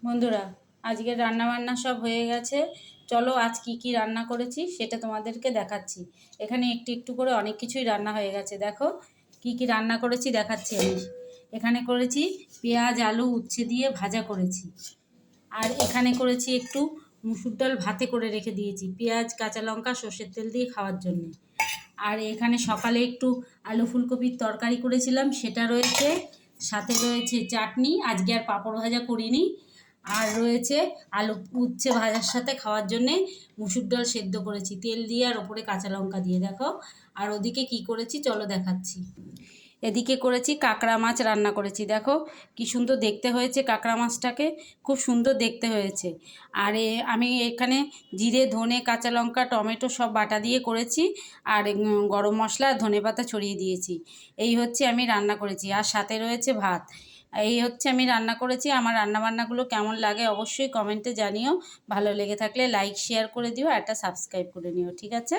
বন্ধুরা, আজকে রান্নাবান্না সব হয়ে গেছে। চলো আজ কি কি রান্না করেছি সেটা তোমাদেরকে দেখাচ্ছি। এখানে একটু একটু করে অনেক কিছুই রান্না হয়ে গেছে। দেখো কি কি রান্না করেছি দেখাচ্ছি আমি। এখানে করেছি পেঁয়াজ আলু উচ্ছে দিয়ে ভাজা করেছি। আর এখানে করেছি একটু মুসুর ডাল ভাতে করে রেখে দিয়েছি, পেঁয়াজ কাঁচা লঙ্কা সর্ষের তেল দিয়ে খাওয়ার জন্য। আর এখানে সকালে একটু আলু ফুলকপির তরকারি করেছিলাম, সেটা রয়েছে। সাথে রয়েছে চাটনি, আজকে আর পাঁপড় ভাজা করিনি। আর রয়েছে আলু উচ্ছে ভাজার সাথে খাওয়ার জন্যে মুসুর ডাল সেদ্ধ করেছি তেল দিয়ে আর ওপরে কাঁচা লঙ্কা দিয়ে। দেখো আর ওদিকে কি করেছি চলো দেখাচ্ছি। এদিকে করেছি কাঁকড়া মাছ রান্না করেছি। দেখো কি সুন্দর দেখতে হয়েছে কাঁকড়া মাছটাকে, খুব সুন্দর দেখতে হয়েছে। আর আমি এখানে জিরে ধনে কাঁচা লঙ্কা টমেটো সব বাটা দিয়ে করেছি। আর গরম মশলা ধনেপাতা ছড়িয়ে দিয়েছি। এই হচ্ছে আমি রান্না করেছি, আর সাথে রয়েছে ভাত। এই হচ্ছে আমি রান্না করেছি। আমার রান্নাবান্নাগুলো কেমন লাগে অবশ্যই কমেন্টে জানিও। ভালো লেগে থাকলে লাইক শেয়ার করে দিও, আর একটা সাবস্ক্রাইব করে নিও, ঠিক আছে।